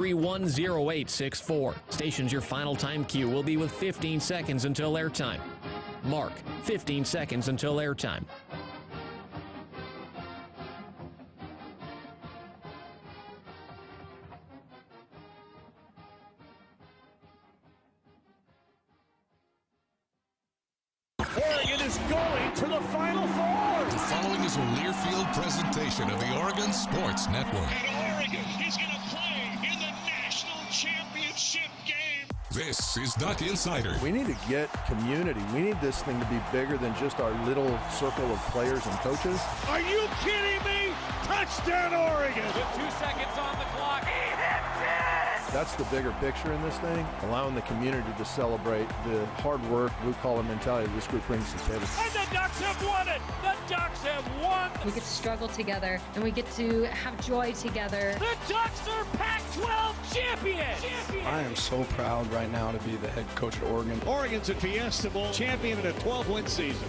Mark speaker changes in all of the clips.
Speaker 1: 310864. Station's your final time cue will be with 15 seconds until airtime. Mark, 15 seconds until airtime.
Speaker 2: Oregon is going to the Final Four.
Speaker 3: The following is a Learfield presentation of the Oregon Sports Network.
Speaker 4: And Oregon is going to play in the national championship game.
Speaker 3: This is Duck Insider.
Speaker 5: We need to get community. We need this thing to be bigger than just our little circle of players and coaches.
Speaker 2: Are you kidding me? Touchdown, Oregon.
Speaker 6: With 2 seconds on the clock. He hits it!
Speaker 5: That's the bigger picture in this thing, allowing the community to celebrate the hard work, blue-collar mentality this group brings to the table.
Speaker 2: And the Ducks have won it! The Ducks have won!
Speaker 7: We get to struggle together, and we get to have joy together.
Speaker 2: The Ducks are Pac-12 champions!
Speaker 8: I am so proud right now to be the head coach at Oregon.
Speaker 2: Oregon's a Fiesta Bowl champion in a 12-win season.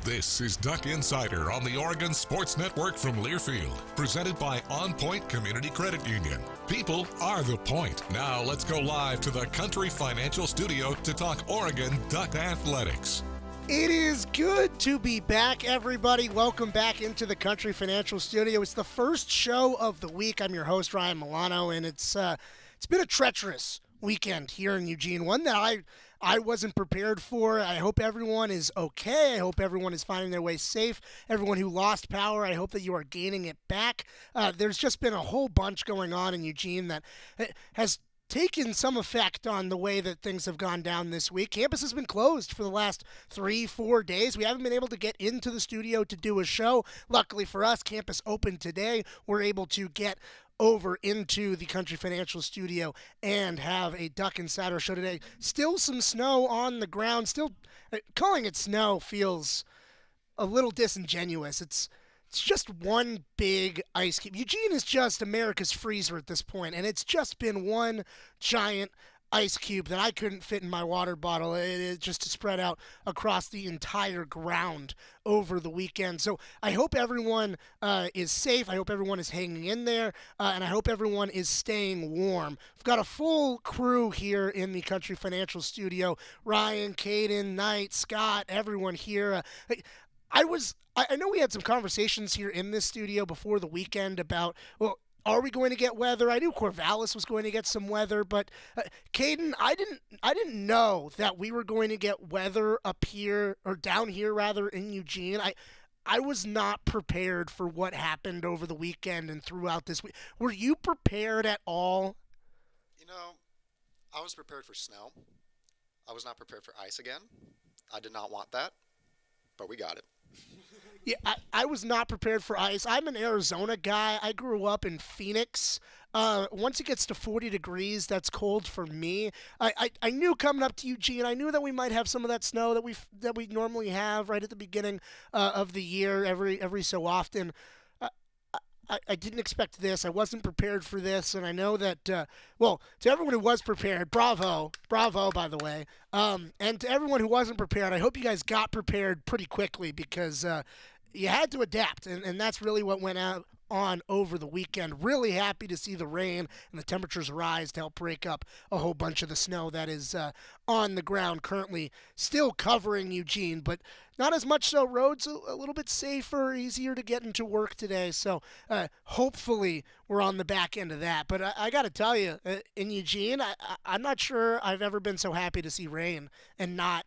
Speaker 3: This is Duck Insider on the Oregon Sports Network from Learfield, presented by OnPoint Community Credit Union. People are the point. Now let's go live to the Country Financial Studio to talk Oregon Duck Athletics.
Speaker 9: It is good to be back, everybody. Welcome back into the Country Financial Studio. It's the first show of the week. I'm your host, Ryan Milano, and it's been a treacherous weekend here in Eugene, one that I wasn't prepared for. I hope everyone is okay. I hope everyone is finding their way safe. Everyone who lost power, I hope that you are gaining it back. There's just been a whole bunch going on in Eugene that has taken some effect on the way that things have gone down this week. Campus has been closed for the last 3-4 days. We haven't been able to get into the studio to do a show. Luckily for us, campus opened today. We're able to get over into the Country Financial Studio and have a Duck Insider show today. Still some snow on the ground. Still, calling it snow feels a little disingenuous. It's just one big ice cube. Eugene is just America's freezer at this point, and it's just been one giant ice cube that I couldn't fit in my water bottle. It is just to spread out across the entire ground over the weekend. So I hope everyone is safe. I hope everyone is hanging in there, and I hope everyone is staying warm. We've got a full crew here in the Country Financial Studio. Ryan, Caden, Knight, Scott, everyone here. I know we had some conversations here in this studio before the weekend about, well, are we going to get weather? I knew Corvallis was going to get some weather, but Caden, I didn't know that we were going to get weather up here, or down here rather, in Eugene. I was not prepared for what happened over the weekend and throughout this week. Were you prepared at all?
Speaker 10: You know, I was prepared for snow. I was not prepared for ice again. I did not want that, but we got it.
Speaker 9: Yeah, I was not prepared for ice. I'm an Arizona guy. I grew up in Phoenix. Once it gets to 40 degrees, that's cold for me. I knew coming up to Eugene, I knew that we might have some of that snow that we normally have right at the beginning of the year, every so often. I didn't expect this. I wasn't prepared for this, and I know that, to everyone who was prepared, bravo, by the way. And to everyone who wasn't prepared, I hope you guys got prepared pretty quickly because you had to adapt, and that's really what went on over the weekend. Really happy to see the rain and the temperatures rise to help break up a whole bunch of the snow that is on the ground currently, still covering Eugene, but not as much so. Roads a little bit safer, easier to get into work today, so hopefully we're on the back end of that. But I got to tell you, in Eugene, I'm not sure I've ever been so happy to see rain and not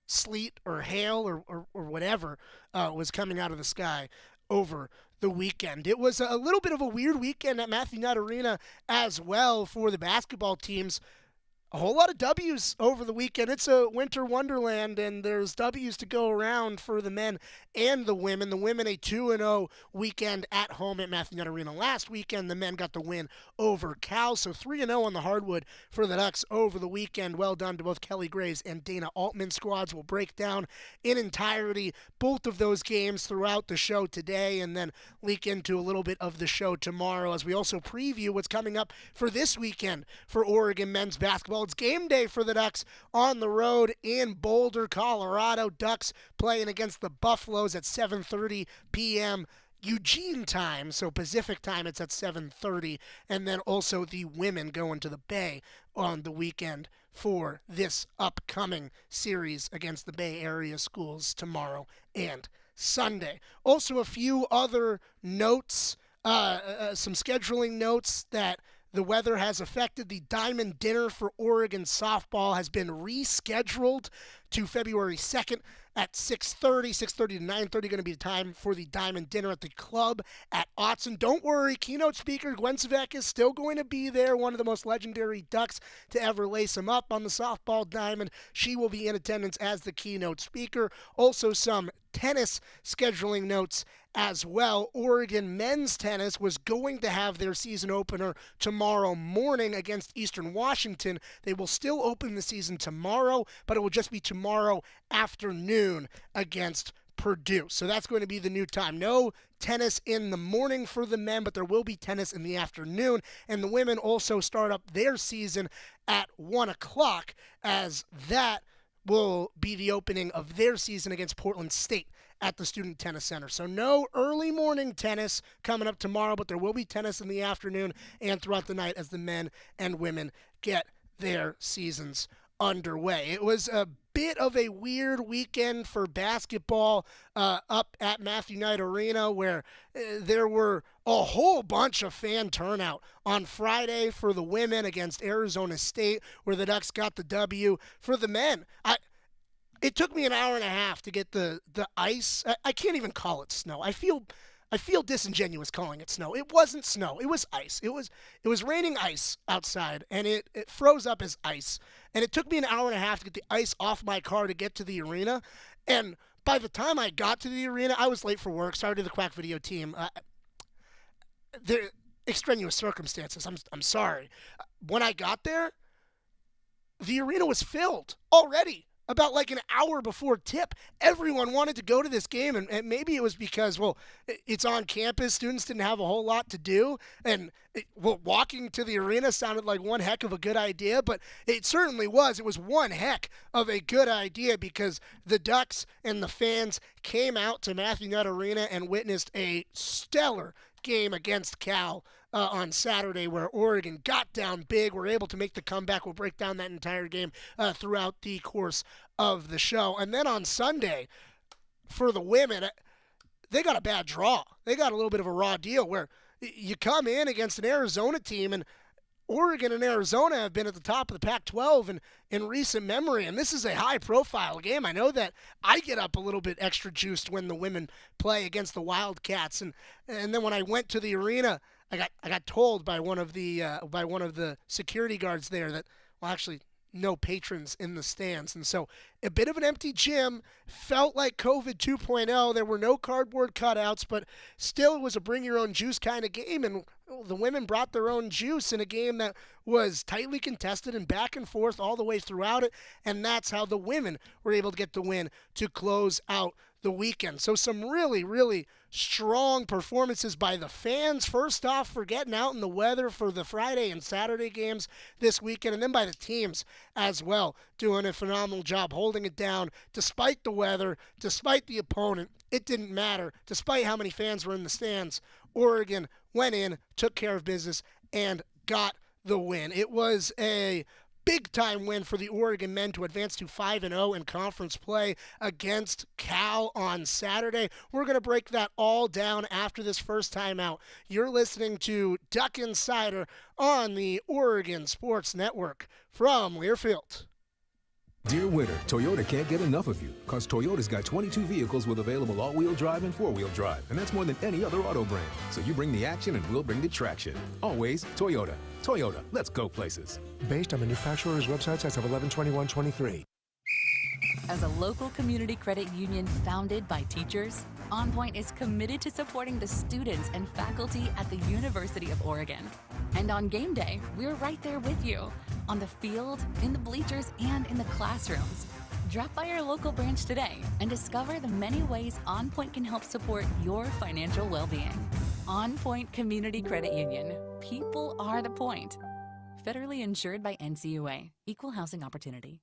Speaker 9: sleet or hail or whatever was coming out of the sky over the weekend. It was a little bit of a weird weekend at Matthew Knight Arena as well for the basketball teams. A whole lot of W's over the weekend. It's a winter wonderland, and there's W's to go around for the men and the women. The women a 2-0 weekend at home at Matthew Knight Arena last weekend. The men got the win over Cal, so 3-0 on the hardwood for the Ducks over the weekend. Well done to both Kelly Graves and Dana Altman squads. We'll break down in entirety both of those games throughout the show today, and then leak into a little bit of the show tomorrow as we also preview what's coming up for this weekend for Oregon men's basketball. It's game day for the Ducks on the road in Boulder, Colorado. Ducks playing against the Buffaloes at 7:30 p.m. Eugene time, so Pacific time, it's at 7:30, and then also the women go into the Bay on the weekend for this upcoming series against the Bay Area schools tomorrow and Sunday. Also, a few other notes, some scheduling notes that the weather has affected. The Diamond Dinner for Oregon softball has been rescheduled to February 2nd at 6:30 to 9:30, going to be the time for the Diamond Dinner at the club at Autzen. Don't worry, keynote speaker Gwen Savek is still going to be there, one of the most legendary Ducks to ever lace him up on the softball diamond. She will be in attendance as the keynote speaker. Also, some tennis scheduling notes as well. Oregon men's tennis was going to have their season opener tomorrow morning against Eastern Washington. They will still open the season tomorrow, but it will just be tomorrow afternoon against Purdue. So that's going to be the new time. No tennis in the morning for the men, but there will be tennis in the afternoon. And the women also start up their season at 1 o'clock, as that will be the opening of their season against Portland State at the Student Tennis Center. So no early morning tennis coming up tomorrow, but there will be tennis in the afternoon and throughout the night as the men and women get their seasons underway. It was a bit of a weird weekend for basketball up at Matthew Knight Arena, where there were a whole bunch of fan turnout on Friday for the women against Arizona State, where the Ducks got the W. For the men, it took me an hour and a half to get the ice. I can't even call it snow. I feel disingenuous calling it snow. It wasn't snow. It was ice. It was raining ice outside, and it froze up as ice. And it took me an hour and a half to get the ice off my car to get to the arena. And by the time I got to the arena, I was late for work. Sorry to the Quack Video team. There extraneous circumstances. I'm sorry. When I got there, the arena was filled already. About like an hour before tip, everyone wanted to go to this game, and maybe it was because, well, it's on campus. Students didn't have a whole lot to do, and walking to the arena sounded like one heck of a good idea, but it certainly was. It was one heck of a good idea because the Ducks and the fans came out to Matthew Knight Arena and witnessed a stellar game against Cal on Saturday, where Oregon got down big, were able to make the comeback. We'll break down that entire game throughout the course of the show. And then on Sunday, for the women, they got a bad draw. They got a little bit of a raw deal where you come in against an Arizona team, and Oregon and Arizona have been at the top of the Pac-12 in recent memory, and this is a high-profile game. I know that I get up a little bit extra juiced when the women play against the Wildcats, and then when I went to the arena, I got told by one of the security guards there that, well, actually, no patrons in the stands. And so a bit of an empty gym, felt like COVID 2.0. There were no cardboard cutouts, but still it was a bring your own juice kind of game. And the women brought their own juice in a game that was tightly contested and back and forth all the way throughout it. And that's how the women were able to get the win to close out the weekend. So some really, really strong performances by the fans, first off, for getting out in the weather for the Friday and Saturday games this weekend, and then by the teams as well, doing a phenomenal job holding it down despite the weather, despite the opponent. It didn't matter. Despite how many fans were in the stands, Oregon went in, took care of business, and got the win. It was a big-time win for the Oregon men to advance to 5-0 in conference play against Cal on Saturday. We're going to break that all down after this first time out. You're listening to Duck Insider on the Oregon Sports Network from Learfield.
Speaker 11: Dear winter, Toyota can't get enough of you, because Toyota's got 22 vehicles with available all-wheel drive and four-wheel drive, and that's more than any other auto brand. So you bring the action and we'll bring the traction. Always Toyota. Toyota, let's go places.
Speaker 12: Based on manufacturer's websites as of 11/21/23.
Speaker 13: As a local community credit union founded by teachers, OnPoint is committed to supporting the students and faculty at the University of Oregon. And on game day, we're right there with you, on the field, in the bleachers, and in the classrooms. Drop by our local branch today and discover the many ways OnPoint can help support your financial well-being. OnPoint Community Credit Union. People are the point. Federally insured by NCUA. Equal housing opportunity.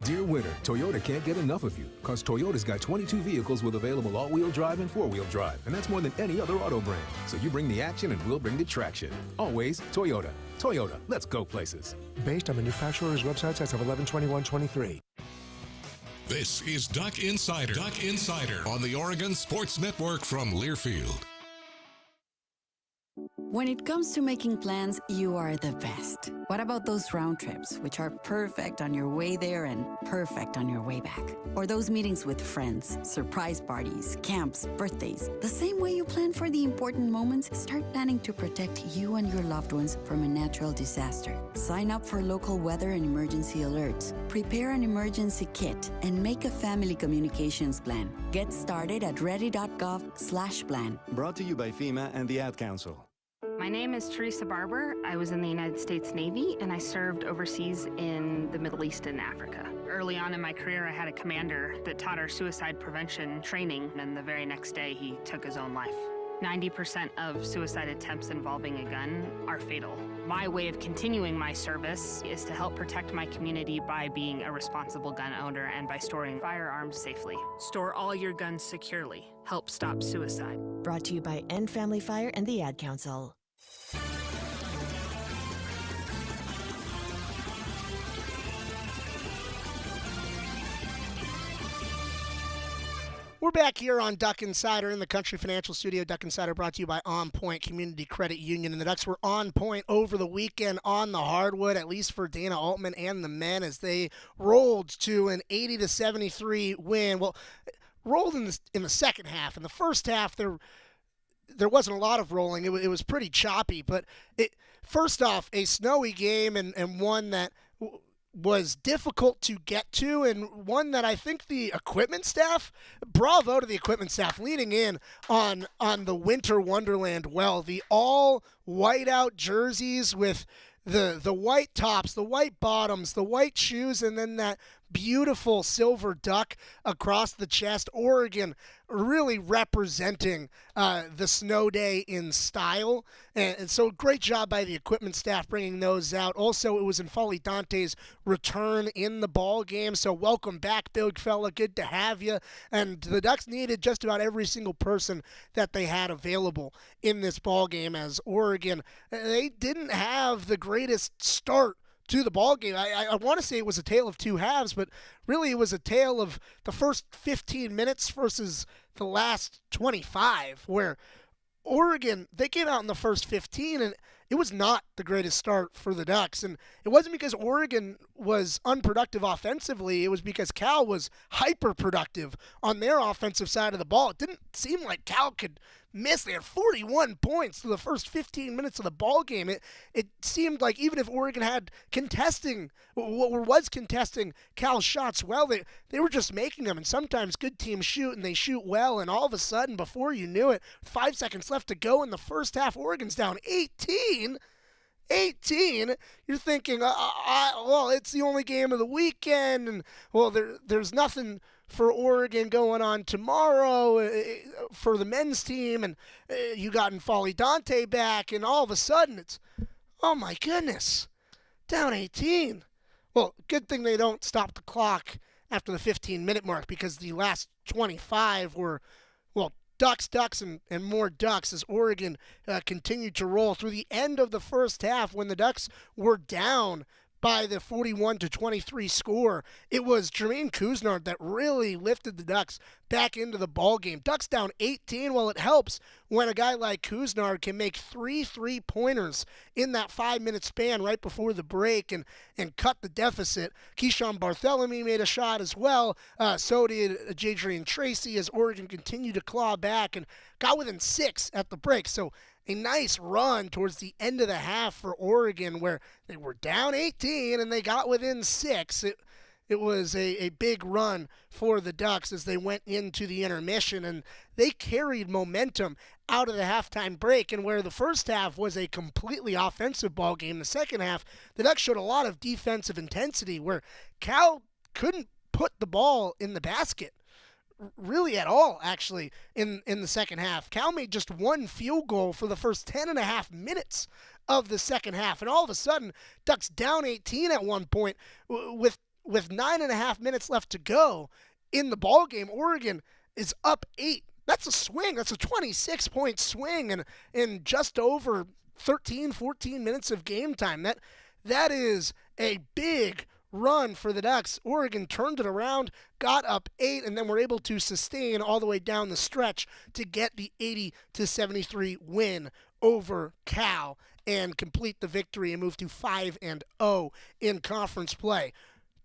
Speaker 11: Dear winter, Toyota can't get enough of you because Toyota's got 22 vehicles with available all-wheel drive and four-wheel drive, and that's more than any other auto brand. So you bring the action and we'll bring the traction. Always Toyota. Toyota, let's go places.
Speaker 12: Based on manufacturer's websites as of 11/21/23.
Speaker 3: This is Duck Insider. Duck Insider on the Oregon Sports Network from Learfield.
Speaker 14: When it comes to making plans, you are the best. What about those round trips, which are perfect on your way there and perfect on your way back? Or those meetings with friends, surprise parties, camps, birthdays? The same way you plan for the important moments, start planning to protect you and your loved ones from a natural disaster. Sign up for local weather and emergency alerts. Prepare an emergency kit and make a family communications plan. Get started at ready.gov/plan.
Speaker 15: Brought to you by FEMA and the Ad Council.
Speaker 16: My name is Teresa Barber. I was in the United States Navy, and I served overseas in the Middle East and Africa. Early on in my career, I had a commander that taught our suicide prevention training, and the very next day, he took his own life. 90% of suicide attempts involving a gun are fatal. My way of continuing my service is to help protect my community by being a responsible gun owner and by storing firearms safely. Store all your guns securely. Help stop suicide.
Speaker 17: Brought to you by End Family Fire and the Ad Council.
Speaker 9: We're back here on Duck Insider in the Country Financial Studio. Duck Insider brought to you by OnPoint Community Credit Union. And the Ducks were on point over the weekend on the hardwood, at least for Dana Altman and the men, as they rolled to an 80-73 win. Well, rolled in the second half. In the first half, there wasn't a lot of rolling. It was pretty choppy. But first off, a snowy game and one that was difficult to get to, and one that I think the equipment staff, bravo to the equipment staff, leaning in on the Winter Wonderland well. The all white-out jerseys with the white tops, the white bottoms, the white shoes, and then that beautiful silver duck across the chest. Oregon really representing the snow day in style. And so great job by the equipment staff bringing those out. Also, it was N'Faly Dante's return in the ball game. So welcome back, big fella. Good to have you. And the Ducks needed just about every single person that they had available in this ball game, as Oregon, they didn't have the greatest start to the ball game. I want to say it was a tale of two halves, but really it was a tale of the first 15 minutes versus the last 25, where Oregon, they came out in the first 15, and it was not the greatest start for the Ducks. And it wasn't because Oregon was unproductive offensively. It was because Cal was hyper-productive on their offensive side of the ball. It didn't seem like Cal could miss. They had 41 points through the first 15 minutes of the ball game. It seemed like even if Oregon had was contesting Cal's shots well, they were just making them. And sometimes good teams shoot, and they shoot well, and all of a sudden, before you knew it, 5 seconds left to go in the first half, Oregon's down 18. You're thinking, well, it's the only game of the weekend, and well, there's nothing for Oregon going on tomorrow for the men's team, and you got N'Faly Dante back, and all of a sudden it's, oh my goodness, down 18. Well, good thing they don't stop the clock after the 15-minute mark, because the last 25 were, well, Ducks, and more Ducks, as Oregon continued to roll through the end of the first half. When the Ducks were down by the 41-23 score, it was Jermaine Couisnard that really lifted the Ducks back into the ball game. Ducks down 18. Well, it helps when a guy like Couisnard can make 3 3-pointers in that 5-minute span right before the break and cut the deficit. Keyshawn Barthélemy made a shot as well. So did Jadrian Tracy, as Oregon continued to claw back and got within 6 at the break. So a nice run towards the end of the half for Oregon, where they were down 18 and they got within 6. It was a big run for the Ducks as they went into the intermission, and they carried momentum out of the halftime break. And where the first half was a completely offensive ball game, the second half, the Ducks showed a lot of defensive intensity, where Cal couldn't put the ball in the basket really at all, actually, in the second half. Cal made just 1 field goal for the first 10.5 minutes of the second half. And all of a sudden, Ducks down 18 at one point with with 9.5 minutes left to go in the ball game, Oregon is up 8. That's a swing. That's a 26-point swing in just over 13, 14 minutes of game time. That is a big run for the Ducks. Oregon turned it around, got up 8, and then were able to sustain all the way down the stretch to get the 80-73 win over Cal and complete the victory and move to 5-0 in conference play.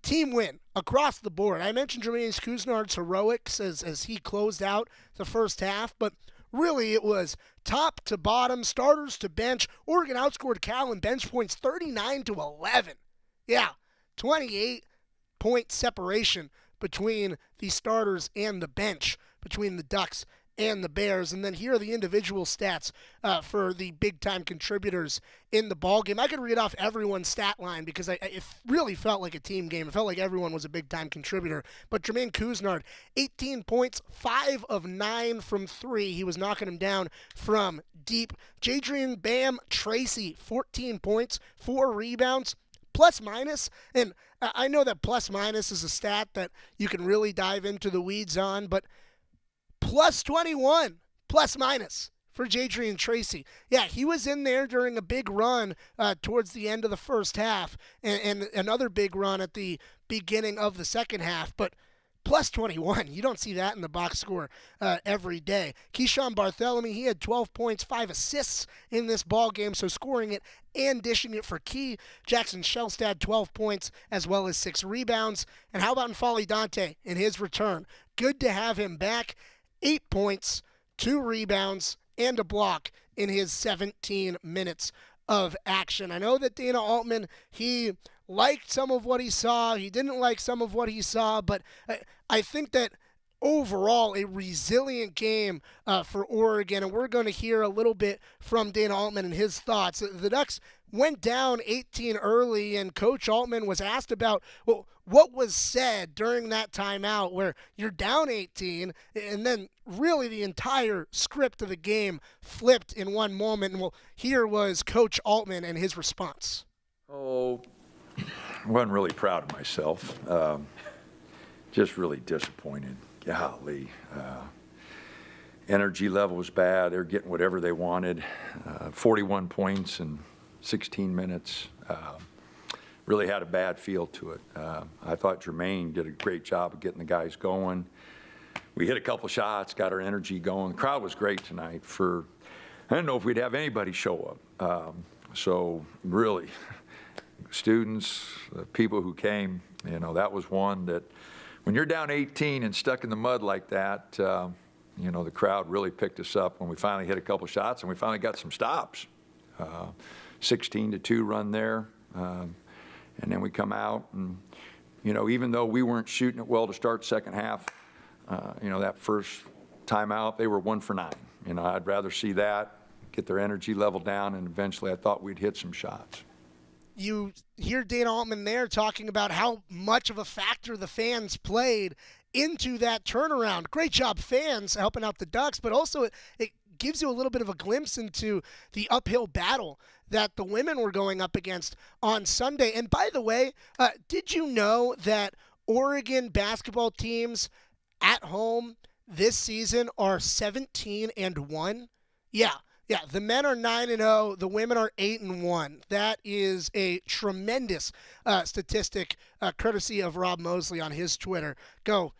Speaker 9: Team win across the board. I mentioned Jermaine Couisnard's heroics as he closed out the first half, but really it was top to bottom, starters to bench. Oregon outscored Cal in bench points 39-11. Yeah, 28-point separation between the starters and the bench, between the Ducks and the Bears. And then here are the individual stats for the big-time contributors in the ballgame. I could read off everyone's stat line because it really felt like a team game. It felt like everyone was a big-time contributor. But Jermaine Couisnard, 18 points, 5 of 9 from 3. He was knocking them down from deep. Jadrian Bam Tracy, 14 points, 4 rebounds, plus minus. And I know that plus minus is a stat that you can really dive into the weeds on, but plus 21, plus minus for Jadrian Tracy. Yeah, he was in there during a big run towards the end of the first half and another big run at the beginning of the second half. But plus 21, you don't see that in the box score every day. Keyshawn Bartholomew, he had 12 points, 5 assists in this ball game, so scoring it and dishing it for Key. Jackson Shelstad, 12 points, as well as 6 rebounds. And how about N'Faly Dante in his return? Good to have him back. 8 points, 2 rebounds, and a block in his 17 minutes of action. I know that Dana Altman, he liked some of what he saw. He didn't like some of what he saw, but I think that overall a resilient game for Oregon, and we're going to hear a little bit from Dana Altman and his thoughts. The Ducks went down 18 early, and Coach Altman was asked about, well, what was said during that timeout where you're down 18, and then really the entire script of the game flipped in one moment. And well, here was Coach Altman and his response.
Speaker 18: Oh, I wasn't really proud of myself. Just really disappointed. Golly. Energy level was bad. They were getting whatever they wanted. 41 points in 16 minutes. Really had a bad feel to it. I thought Jermaine did a great job of getting the guys going. We hit a couple shots, got our energy going. The crowd was great tonight. I didn't know if we'd have anybody show up. So really, students, people who came, that was one that when you're down 18 and stuck in the mud like that, the crowd really picked us up when we finally hit a couple shots and we finally got some stops. 16-2 run there. And then we come out and, even though we weren't shooting it well to start second half, that first time out, they were 1 for 9. I'd rather see that, get their energy level down, and eventually I thought we'd hit some shots.
Speaker 9: You hear Dana Altman there talking about how much of a factor the fans played into that turnaround. Great job, fans, helping out the Ducks, but also it gives you a little bit of a glimpse into the uphill battle that the women were going up against on Sunday. And by the way, did you know that Oregon basketball teams at home this season are 17-1? Yeah, the men are 9-0, the women are 8-1. That is a tremendous statistic, courtesy of Rob Mosley on his Twitter. Go.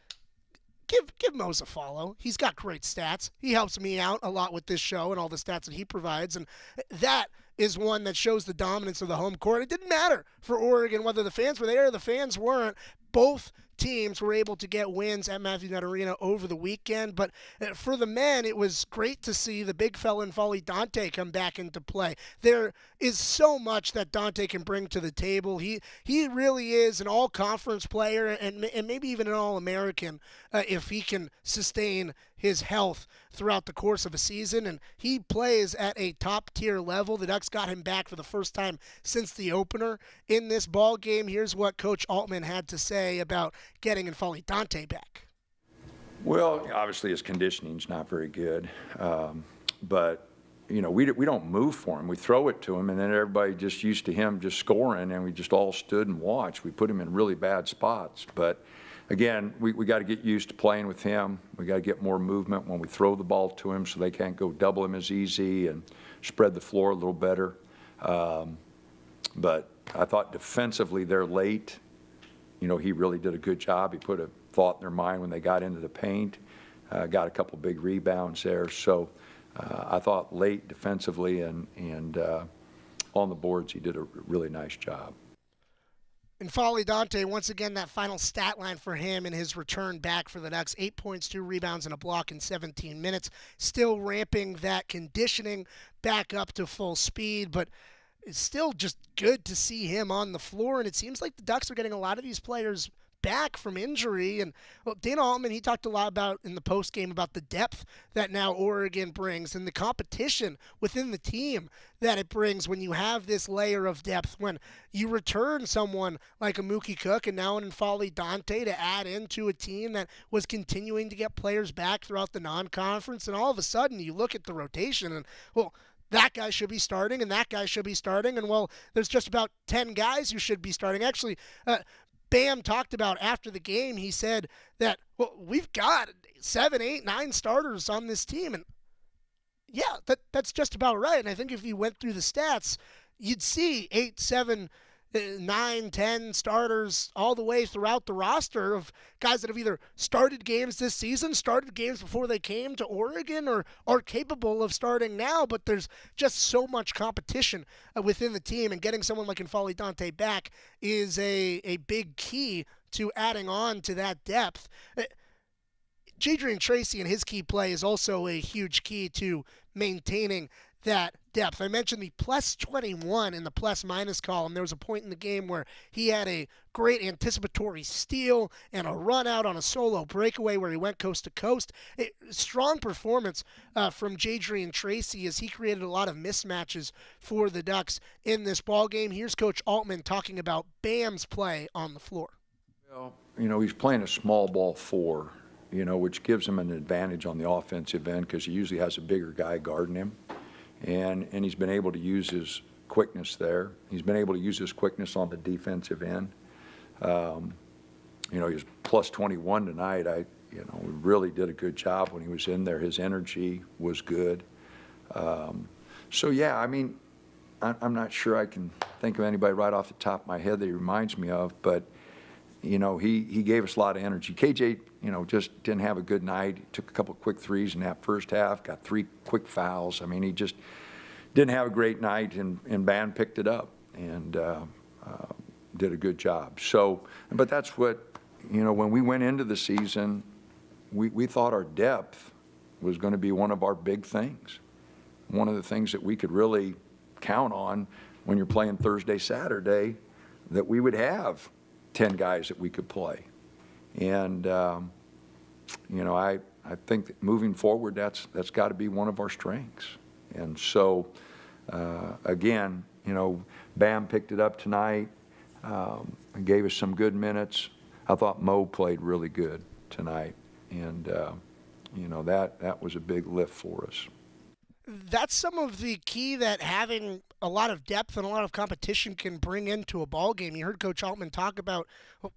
Speaker 9: Give Mose a follow. He's got great stats. He helps me out a lot with this show and all the stats that he provides. And that is one that shows the dominance of the home court. It didn't matter for Oregon whether the fans were there or the fans weren't. Both teams were able to get wins at Matthew Nutt Arena over the weekend. But for the men, it was great to see the big fella N'Faly Dante come back into play. There is so much that Dante can bring to the table. He really is an all-conference player and maybe even an All-American if he can sustain his health throughout the course of a season. And he plays at a top-tier level. The Ducks got him back for the first time since the opener in this ball game. Here's what Coach Altman had to say about getting N'Faly Dante back.
Speaker 18: Well, obviously his conditioning's not very good, but we don't move for him. We throw it to him, and then everybody just used to him just scoring, and we just all stood and watched. We put him in really bad spots. But, again, we got to get used to playing with him. We got to get more movement when we throw the ball to him so they can't go double him as easy and spread the floor a little better. But I thought defensively they're late. He really did a good job. He put a thought in their mind when they got into the paint. Got a couple big rebounds there. So I thought late defensively and on the boards he did a really nice job.
Speaker 9: And Foley Dante, once again, that final stat line for him in his return back for the Ducks, 8 points, 2 rebounds, and a block in 17 minutes. Still ramping that conditioning back up to full speed, but it's still just good to see him on the floor, and it seems like the Ducks are getting a lot of these players back from injury. And Dana Altman, he talked a lot about in the post game about the depth that now Oregon brings and the competition within the team that it brings when you have this layer of depth, when you return someone like a Mookie Cook and now an N'Faly Dante to add into a team that was continuing to get players back throughout the non-conference, and all of a sudden you look at the rotation and, that guy should be starting and that guy should be starting, and there's just about 10 guys who should be starting. Actually, Bam talked about after the game, he said that, we've got 7, 8, 9 starters on this team. And yeah, that's just about right. And I think if you went through the stats, you'd see 8, 7, 9, 10 starters all the way throughout the roster of guys that have either started games this season, started games before they came to Oregon, or are capable of starting now. But there's just so much competition within the team, and getting someone like N'Faly Dante back is a big key to adding on to that depth. Jadrian Tracy and his key play is also a huge key to maintaining that depth. I mentioned the plus 21 in the plus minus column. There was a point in the game where he had a great anticipatory steal and a run out on a solo breakaway where he went coast to coast. A strong performance from Jadrian Tracy as he created a lot of mismatches for the Ducks in this ball game. Here's Coach Altman talking about Bam's play on the floor.
Speaker 18: Well, he's playing a small ball 4, which gives him an advantage on the offensive end because he usually has a bigger guy guarding him. And he's been able to use his quickness there. He's been able to use his quickness on the defensive end. He was plus 21 tonight. We really did a good job when he was in there. His energy was good. So, yeah, I'm not sure I can think of anybody right off the top of my head that he reminds me of, but, he gave us a lot of energy. KJ, just didn't have a good night. He took a couple of quick threes in that first half, got 3 quick fouls. He just didn't have a great night, and Bam picked it up and did a good job. So, but that's what, when we went into the season, we thought our depth was going to be one of our big things. One of the things that we could really count on when you're playing Thursday, Saturday, that we would have 10 guys that we could play. And, I think that moving forward, that's got to be one of our strengths. And so, again, Bam picked it up tonight and gave us some good minutes. I thought Mo played really good tonight. And, that was a big lift for us.
Speaker 9: That's some of the key that having a lot of depth and a lot of competition can bring into a ball game. You heard Coach Altman talk about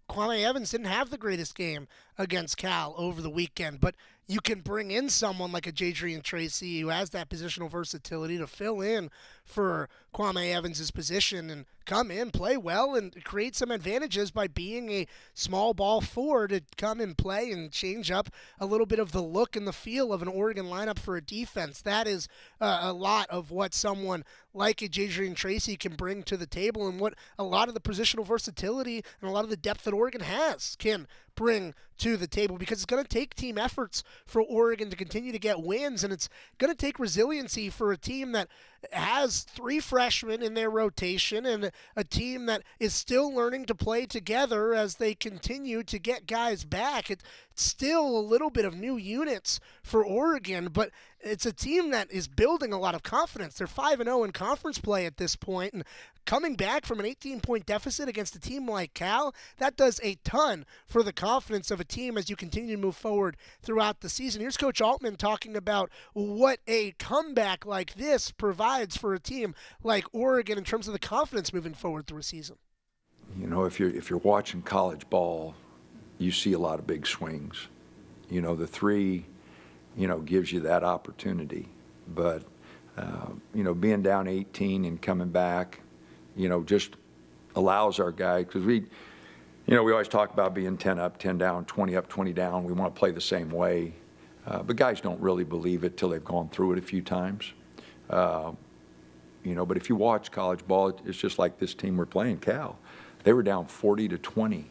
Speaker 9: Kwame Evans didn't have the greatest game against Cal over the weekend, but you can bring in someone like a Jadrian Tracy who has that positional versatility to fill in for Kwame Evans' position and come in, play well, and create some advantages by being a small ball 4 to come and play and change up a little bit of the look and the feel of an Oregon lineup for a defense. That is a lot of what someone like a Jadrian Tracy can bring to the table, and what a lot of the positional versatility and a lot of the depth that Oregon has can bring to the table, because it's going to take team efforts for Oregon to continue to get wins, and it's going to take resiliency for a team that has 3 freshmen in their rotation and a team that is still learning to play together as they continue to get guys back. It's still a little bit of new units for Oregon, but it's a team that is building a lot of confidence. They're 5-0 in conference play at this point, and coming back from an 18-point deficit against a team like Cal, that does a ton for the confidence of a team as you continue to move forward throughout the season. Here's Coach Altman talking about what a comeback like this provides for a team like Oregon in terms of the confidence moving forward through a season.
Speaker 18: You know, if you're watching college ball, you see a lot of big swings. You know, the 3, gives you that opportunity. But, being down 18 and coming back, just allows our guy, because we always talk about being 10 up, 10 down, 20 up, 20 down. We want to play the same way. But guys don't really believe it till they've gone through it a few times. But if you watch college ball, it's just like this team we're playing, Cal. They were down 40-20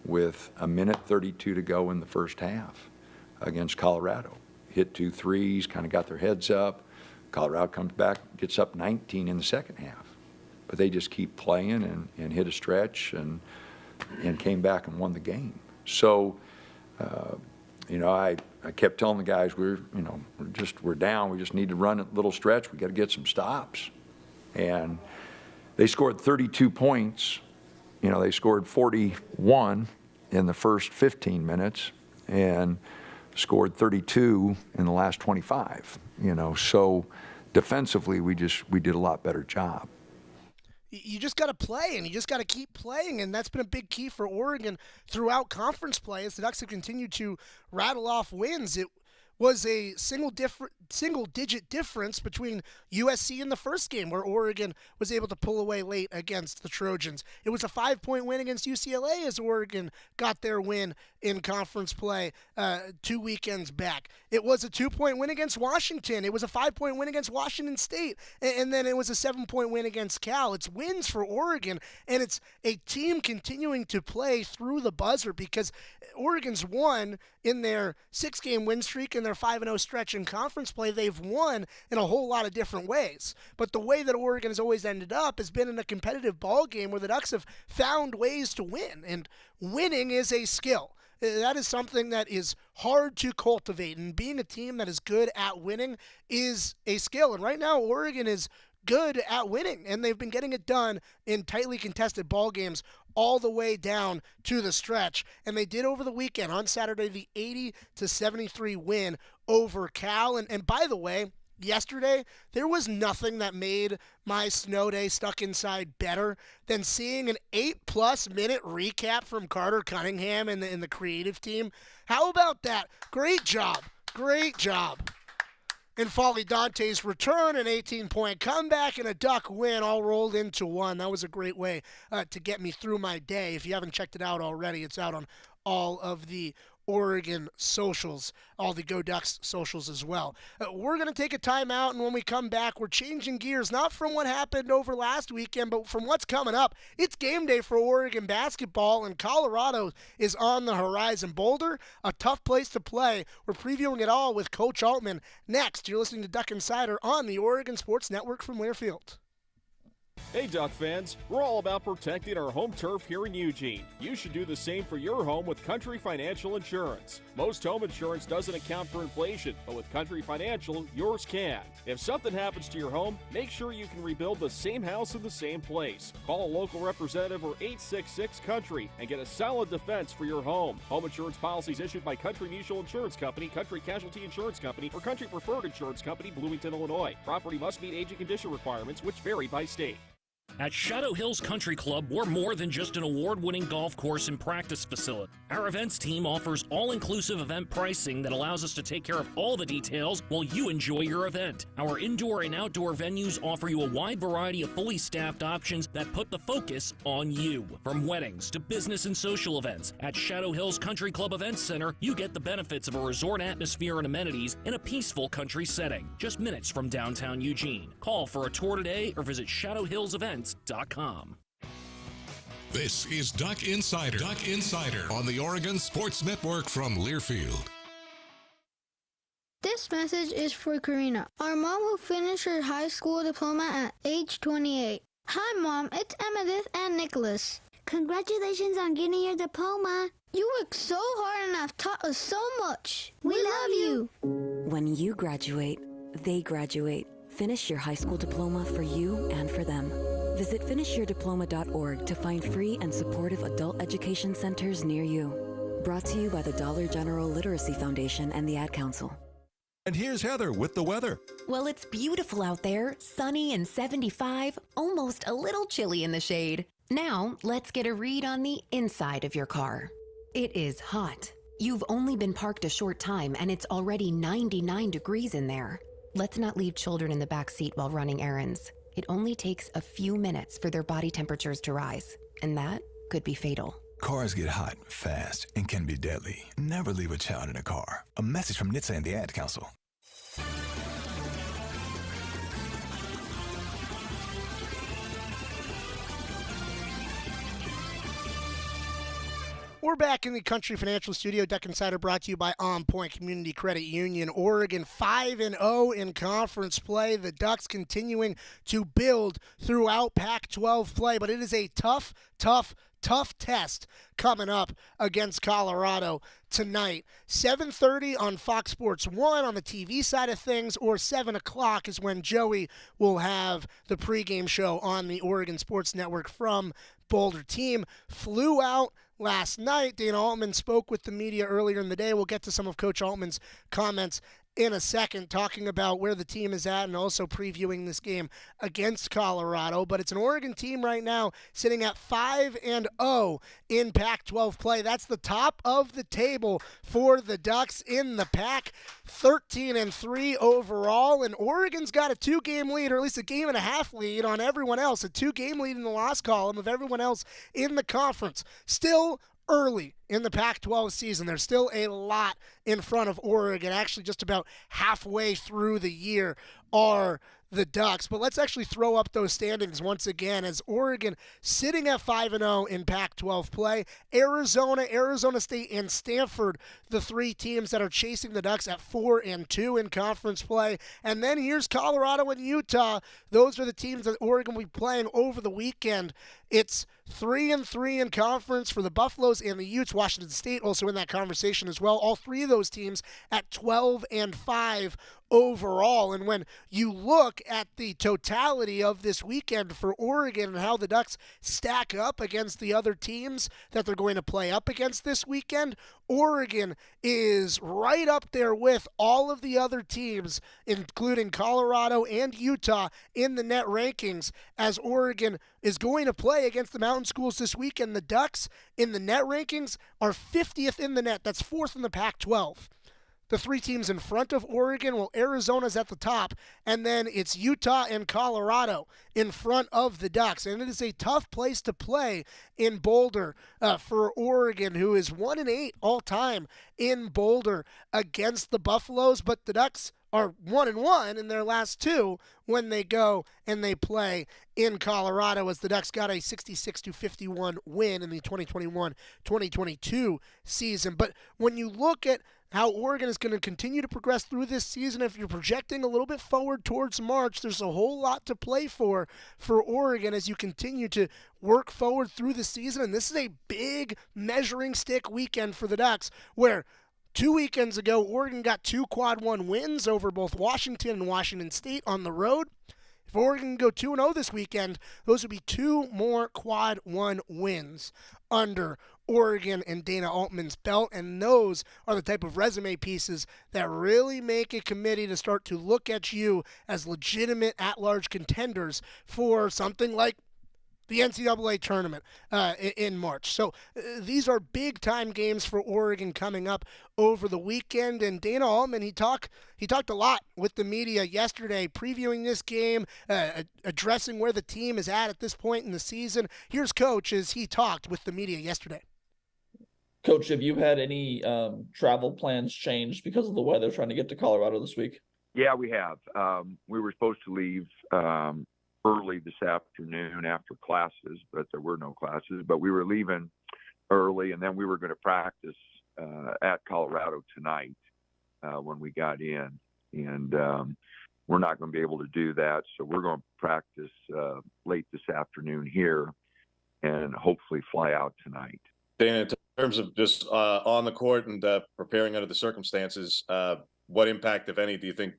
Speaker 18: with 1:32 to go in the first half against Colorado. Hit 2 threes, kind of got their heads up. Colorado comes back, gets up 19 in the second half. But they just keep playing and hit a stretch and came back and won the game. So, I kept telling the guys, we're down. We just need to run a little stretch. We got to get some stops. And they scored 32 points. They scored 41 in the first 15 minutes and scored 32 in the last 25. So defensively, we did a lot better job.
Speaker 9: You just got to play, and you just got to keep playing, and that's been a big key for Oregon throughout conference play as the Ducks have continued to rattle off wins. It was a single-digit difference between USC in the first game, where Oregon was able to pull away late against the Trojans. It was a 5-point win against UCLA as Oregon got their win in conference play 2 weekends back. It was a 2-point win against Washington. It was a 5-point win against Washington State. And then it was a 7-point win against Cal. It's wins for Oregon, and it's a team continuing to play through the buzzer because Oregon's won in their 6-game win streak and their 5-0 stretch in conference play. They've won in a whole lot of different ways. But the way that Oregon has always ended up has been in a competitive ball game where the Ducks have found ways to win. And winning is a skill. That is something that is hard to cultivate. And being a team that is good at winning is a skill. And right now, Oregon is good at winning, and they've been getting it done in tightly contested ball games all the way down to the stretch. And they did over the weekend on Saturday, the 80-73 win over Cal. And by the way, yesterday, there was nothing that made my snow day stuck inside better than seeing an 8+ minute recap from Carter Cunningham and the creative team. How about that? Great job. Great job. And Folly Dante's return, an 18-point comeback, and a Duck win all rolled into one. That was a great way to get me through my day. If you haven't checked it out already, it's out on all of the Oregon socials, all the Go Ducks socials as well. We're going to take a timeout, and when we come back, we're changing gears, not from what happened over last weekend, but from what's coming up. It's game day for Oregon basketball, and Colorado is on the horizon. Boulder, a tough place to play. We're previewing it all with Coach Altman. Next, you're listening to Duck Insider on the Oregon Sports Network from Learfield.
Speaker 2: Hey Duck fans, we're all about protecting our home turf here in Eugene. You should do the same for your home with Country Financial Insurance. Most home insurance doesn't account for inflation, but with Country Financial, yours can. If something happens to your home, make sure you can rebuild the same house in the same place. Call a local representative or 866-COUNTRY and get a solid defense for your home. Home insurance policies issued by Country Mutual Insurance Company, Country Casualty Insurance Company, or Country Preferred Insurance Company, Bloomington, Illinois. Property must meet age and condition requirements, which vary by state.
Speaker 19: At Shadow Hills Country Club, we're more than just an award-winning golf course and practice facility. Our events team offers all-inclusive event pricing that allows us to take care of all the details while you enjoy your event. Our indoor and outdoor venues offer you a wide variety of fully staffed options that put the focus on you. From weddings to business and social events, at Shadow Hills Country Club Events Center, you get the benefits of a resort atmosphere and amenities in a peaceful country setting, just minutes from downtown Eugene. Call for a tour today or visit shadowhillsevents.com.
Speaker 3: This is Duck Insider. Duck Insider on the Oregon Sports Network from Learfield.
Speaker 20: This This message is for Karina, our mom who finished her high school diploma at age 28. Hi, Mom. It's Amethyst and Nicholas. Congratulations on getting your diploma. You worked so hard and have taught us so much. We love you.
Speaker 21: When you graduate, they graduate. Finish your high school diploma for you and for them. Visit finishyourdiploma.org to find free and supportive adult education centers near you. Brought to you by the Dollar General Literacy Foundation and the Ad Council.
Speaker 22: And here's Heather with the weather.
Speaker 23: Well, it's beautiful out there, sunny and 75, almost a little chilly in the shade. Now, let's get a read on the inside of your car. It is hot. You've only been parked a short time and it's already 99 degrees in there. Let's not leave children in the back seat while running errands. It only takes a few minutes for their body temperatures to rise, and that could be fatal.
Speaker 24: Cars get hot, fast, and can be deadly. Never leave a child in a car. A message from NHTSA and the Ad Council.
Speaker 9: We're back in the Country Financial Studio. Duck Insider brought to you by OnPoint Community Credit Union. Oregon 5-0 in conference play. The Ducks continuing to build throughout Pac-12 play, but it is a tough test coming up against Colorado tonight. 7:30 on Fox Sports 1 on the TV side of things, or 7 o'clock is when Joey will have the pregame show on the Oregon Sports Network from Boulder. Team flew out last night. Dana Altman spoke with the media earlier in the day. We'll get to some of Coach Altman's comments in a second, talking about where the team is at and also previewing this game against Colorado. But it's an Oregon team right now sitting at 5-0 in Pac-12 play. That's the top of the table for the Ducks in the Pac, 13-3 overall. And Oregon's got a 2-game lead, or at least a game and a half lead on everyone else, a 2-game lead in the loss column of everyone else in the conference. Still early in the Pac-12 season. There's still a lot in front of Oregon. Actually, just about halfway through the year are the Ducks. But let's actually throw up those standings once again, as Oregon sitting at 5-0 in Pac-12 play. Arizona, Arizona State, and Stanford, the three teams that are chasing the Ducks at 4-2 in conference play. And then here's Colorado and Utah. Those are the teams that Oregon will be playing over the weekend. It's 3-3 in conference for the Buffaloes and the Utes. Washington State also in that conversation as well. All three of those teams at 12-5 overall. And when you look at the totality of this weekend for Oregon and how the Ducks stack up against the other teams that they're going to play up against this weekend, Oregon is right up there with all of the other teams, including Colorado and Utah, in the net rankings, as Oregon is going to play against the Mountain Schools this weekend. The Ducks in the net rankings are 50th in the net. That's 4th in the Pac-12. The three teams in front of Oregon, well, Arizona's at the top, and then it's Utah and Colorado in front of the Ducks. And it is a tough place to play in Boulder for Oregon, who is 1-8 all-time in Boulder against the Buffaloes. But the Ducks are 1-1 in their last two when they go and they play in Colorado, as the Ducks got a 66-51 win in the 2021-2022 season. But when you look at how Oregon is going to continue to progress through this season, if you're projecting a little bit forward towards March, there's a whole lot to play for Oregon as you continue to work forward through the season. And this is a big measuring stick weekend for the Ducks, where 2 weekends ago, Oregon got 2 quad 1 wins over both Washington and Washington State on the road. If Oregon can go 2-0 this weekend, those would be 2 more quad 1 wins under Oregon and Dana Altman's belt, and those are the type of resume pieces that really make a committee to start to look at you as legitimate at-large contenders for something like the NCAA tournament in March. So these are big-time games for Oregon coming up over the weekend. And Dana Altman, he talked a lot with the media yesterday, previewing this game, addressing where the team is at this point in the season. Here's Coach as he talked with the media yesterday.
Speaker 25: Coach, have you had any travel plans changed because of the weather trying to get to Colorado this week?
Speaker 26: Yeah, we have. We were supposed to leave early this afternoon after classes, but there were no classes. But we were leaving early, and then we were going to practice at Colorado tonight. when we got in, and we're not going to be able to do that. So we're going to practice late this afternoon here, and hopefully fly out tonight.
Speaker 1: Dan, in terms of just on the court and preparing under the circumstances, what impact, if any, do you think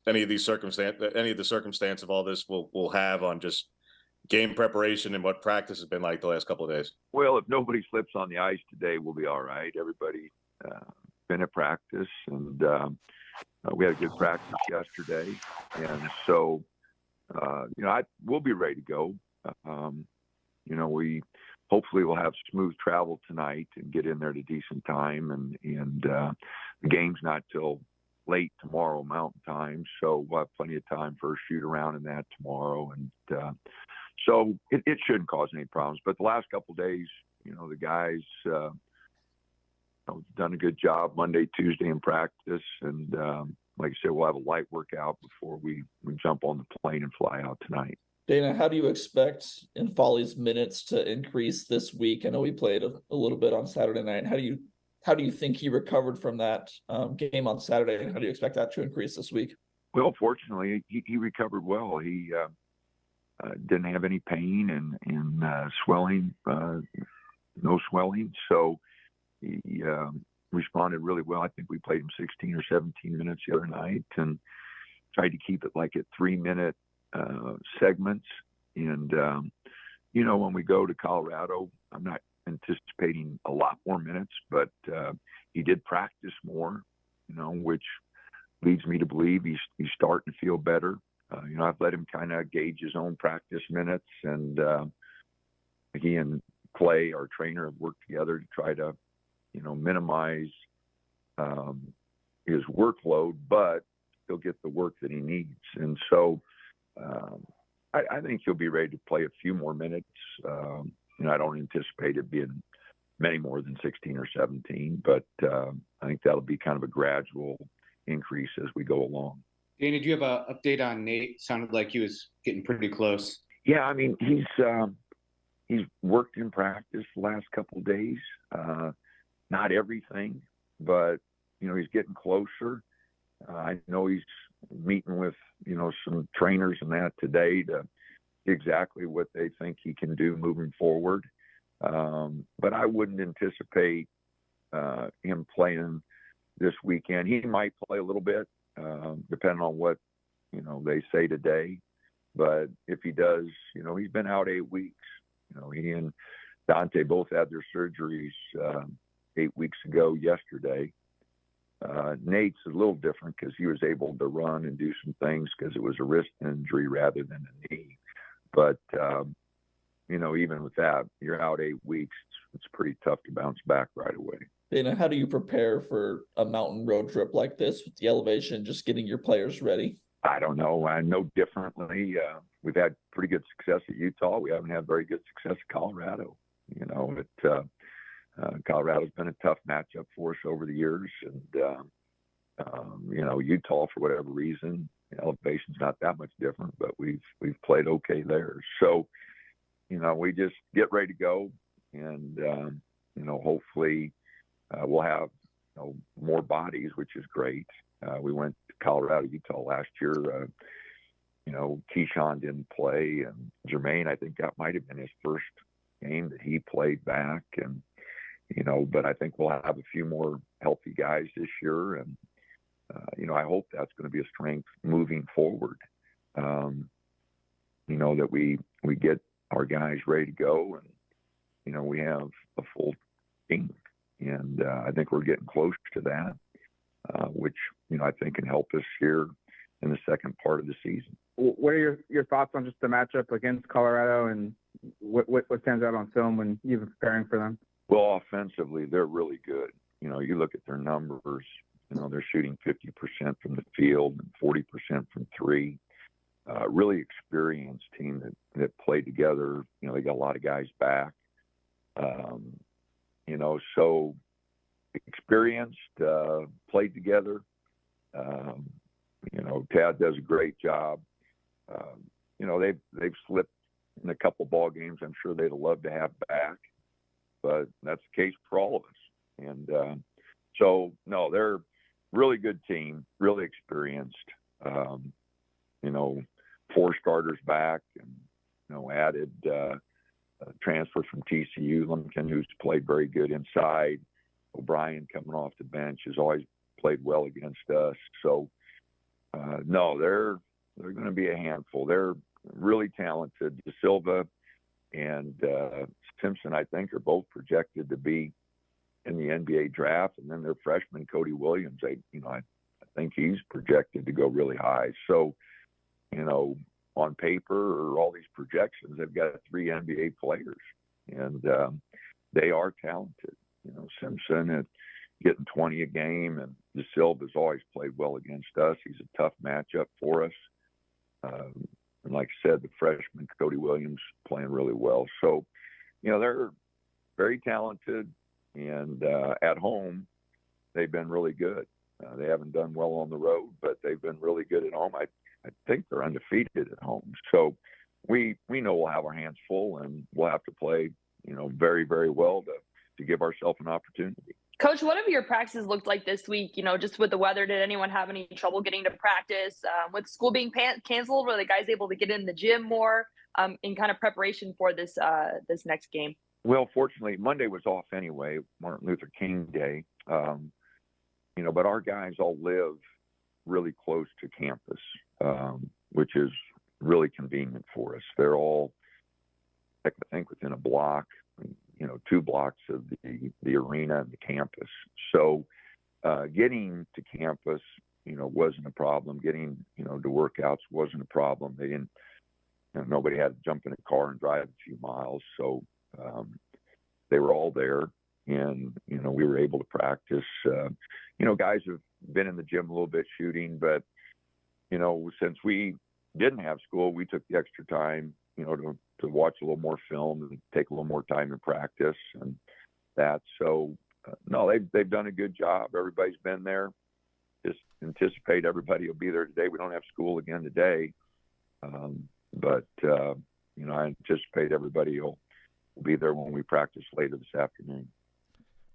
Speaker 1: any of the circumstance of all this will have on just game preparation and what practice has been like the last couple of days?
Speaker 26: Well, if nobody slips on the ice today, we'll be all right. Everybody been at practice, and we had a good practice yesterday, and so we'll be ready to go. We hopefully will have smooth travel tonight and get in there at a decent time, and the game's not till late tomorrow Mountain Time, so we'll have plenty of time for a shoot around in that tomorrow, and so it shouldn't cause any problems. But the last couple of days, the guys done a good job Monday, Tuesday in practice, and like I said, we'll have a light workout before we jump on the plane and fly out tonight.
Speaker 25: Dana, how do you expect N'Faly's minutes to increase this week? I know he played a little bit on Saturday night. How do you think he recovered from that game on Saturday, and how do you expect that to increase this week?
Speaker 26: Well, fortunately, he recovered well. He didn't have any pain and swelling, no swelling. So he responded really well. I think we played him 16 or 17 minutes the other night and tried to keep it like at 3-minute segments. And, when we go to Colorado, I'm not anticipating a lot more minutes, but he did practice more, which leads me to believe he's starting to feel better. I've let him kind of gauge his own practice minutes, and he and Clay, our trainer, have worked together to try to, minimize his workload, but still get the work that he needs. And so I think he'll be ready to play a few more minutes. I don't anticipate it being many more than 16 or 17, but I think that'll be kind of a gradual increase as we go along.
Speaker 4: Dana, do you have an update on Nate? Sounded like he was getting pretty close.
Speaker 26: Yeah, I mean, he's worked in practice the last couple of days. Not everything, but, he's getting closer. I know he's meeting with, some trainers and that today to see exactly what they think he can do moving forward. But I wouldn't anticipate him playing this weekend. He might play a little bit, depending on what, they say today. But if he does, he's been out 8 weeks. He and Dante both had their surgeries 8 weeks ago yesterday. Nate's a little different because he was able to run and do some things because it was a wrist injury rather than a knee. But, even with that, you're out 8 weeks. It's pretty tough to bounce back right away.
Speaker 25: Dana, how do you prepare for a mountain road trip like this with the elevation, just getting your players ready?
Speaker 26: I don't know. I know differently. We've had pretty good success at Utah. We haven't had very good success at Colorado. Colorado's been a tough matchup for us over the years. And, Utah, for whatever reason, elevation's not that much different, but we've played okay there. So, we just get ready to go, and, hopefully we'll have, more bodies, which is great. We went to Colorado, Utah last year. Keyshawn didn't play, and Jermaine, I think that might have been his first game that he played back. And, but I think we'll have a few more healthy guys this year. And, I hope that's going to be a strength moving forward. That we get our guys ready to go, and, we have a full team. And I think we're getting close to that, which, I think can help us here in the second part of the season.
Speaker 5: What are your thoughts on just the matchup against Colorado, and what stands out on film when you've been preparing for them?
Speaker 26: Well, offensively, they're really good. You look at their numbers, they're shooting 50% from the field and 40% from three. Really experienced team that play together. They got a lot of guys back. So experienced, played together. Tad does a great job. They've slipped in a couple ball games I'm sure they'd love to have back, but that's the case for all of us. And so no, they're really good team, really experienced. 4 starters back, and added transfer from TCU, Lumpkin, who's played very good inside. O'Brien coming off the bench has always played well against us. So no, they're going to be a handful. They're really talented. De Silva and Simpson, I think, are both projected to be in the NBA draft, and then their freshman Cody Williams, I think he's projected to go really high. So, on paper or all these projections, they've got 3 NBA players, and they are talented. Simpson at getting 20 a game, and De Silva's always played well against us. He's a tough matchup for us. And like I said, the freshman Cody Williams playing really well. So, they're very talented, and at home, they've been really good. They haven't done well on the road, but they've been really good at home. I think they're undefeated at home. So we know we'll have our hands full, and we'll have to play, very, very well to give ourselves an opportunity.
Speaker 6: Coach, what have your practices looked like this week? Just with the weather, did anyone have any trouble getting to practice? With school being canceled, were the guys able to get in the gym more in kind of preparation for this next game?
Speaker 26: Well, fortunately, Monday was off anyway, Martin Luther King Day. But our guys all live really close to campus, which is really convenient for us. They're all, I think, within a block, 2 blocks of the arena and the campus. So getting to campus, wasn't a problem. Getting, to workouts wasn't a problem. They didn't, nobody had to jump in a car and drive a few miles. So they were all there, and, we were able to practice. Guys have been in the gym a little bit shooting, but, since we didn't have school, we took the extra time, to watch a little more film and take a little more time in practice and that. So, no, they've done a good job. Everybody's been there. Just anticipate everybody will be there today. We don't have school again today. But I anticipate everybody will be there when we practice later this afternoon.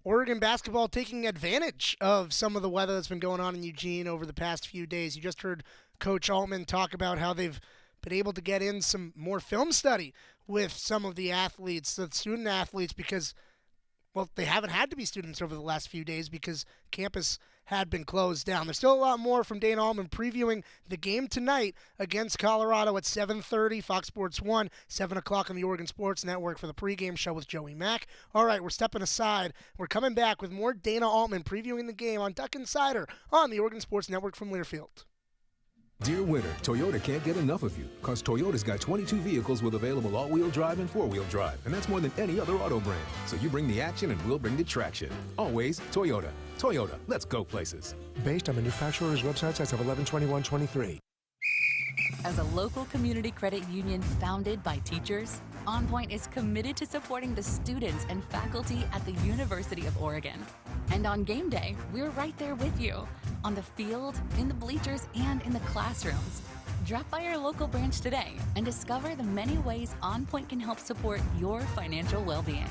Speaker 9: Oregon basketball taking advantage of some of the weather that's been going on in Eugene over the past few days. You just heard Coach Altman talk about how they've been able to get in some more film study with some of the athletes, the student athletes, because, well, they haven't had to be students over the last few days because campus had been closed down. There's still a lot more from Dana Altman previewing the game tonight against Colorado at 7:30, Fox Sports 1, 7 o'clock on the Oregon Sports Network for the pregame show with Joey Mack. All right, we're stepping aside. We're coming back with more Dana Altman previewing the game on Duck Insider on the Oregon Sports Network from Learfield.
Speaker 12: Dear winter, Toyota can't get enough of you, because Toyota's got 22 vehicles with available all-wheel drive and four-wheel drive, and that's more than any other auto brand. So you bring the action and we'll bring the traction. Always Toyota. Toyota, let's go places. Based on manufacturer's websites as of 11/21/23.
Speaker 7: As a local community credit union founded by teachers, OnPoint is committed to supporting the students and faculty at the University of Oregon. And on game day, we're right there with you, on the field, in the bleachers, and in the classrooms. Drop by our local branch today and discover the many ways OnPoint can help support your financial well-being.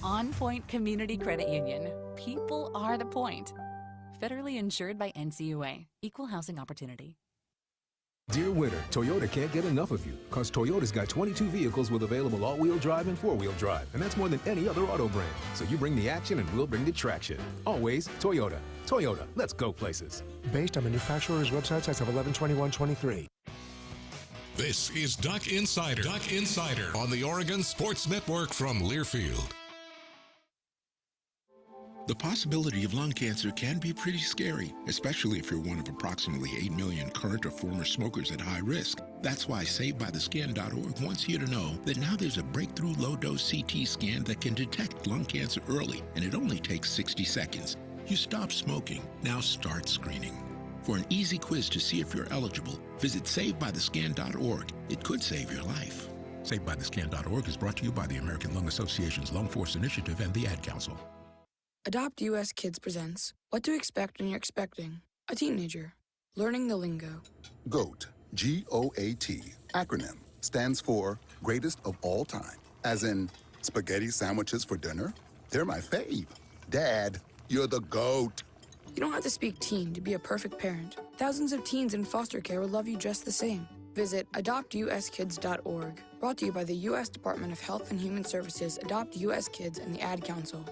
Speaker 7: OnPoint Community Credit Union. People are the point. Federally insured by NCUA. Equal housing opportunity.
Speaker 12: Dear winter, Toyota can't get enough of you, because Toyota's got 22 vehicles with available all-wheel drive and four-wheel drive, and that's more than any other auto brand. So you bring the action and we'll bring the traction. Always Toyota. Toyota, let's go places. Based on manufacturer's websites as of 11/21/23.
Speaker 3: This is Duck Insider. Duck Insider on the Oregon Sports Network from Learfield.
Speaker 8: The possibility of lung cancer can be pretty scary, especially if you're one of approximately 8 million current or former smokers at high risk. That's why SaveByTheScan.org wants you to know that now there's a breakthrough low-dose CT scan that can detect lung cancer early, and it only takes 60 seconds. You stop smoking, now start screening. For an easy quiz to see if you're eligible, visit SaveByTheScan.org. It could save your life. SaveByTheScan.org is brought to you by the American Lung Association's Lung Force Initiative and the Ad Council.
Speaker 10: Adopt US Kids presents What to Expect When You're Expecting a Teenager. Learning the lingo.
Speaker 11: GOAT, G-O-A-T, acronym, stands for Greatest of All Time. As in, spaghetti sandwiches for dinner? They're my fave. Dad, you're the GOAT.
Speaker 10: You don't have to speak teen to be a perfect parent. Thousands of teens in foster care will love you just the same. Visit adoptuskids.org. Brought to you by the U.S. Department of Health and Human Services, Adopt U.S. Kids, and the Ad Council.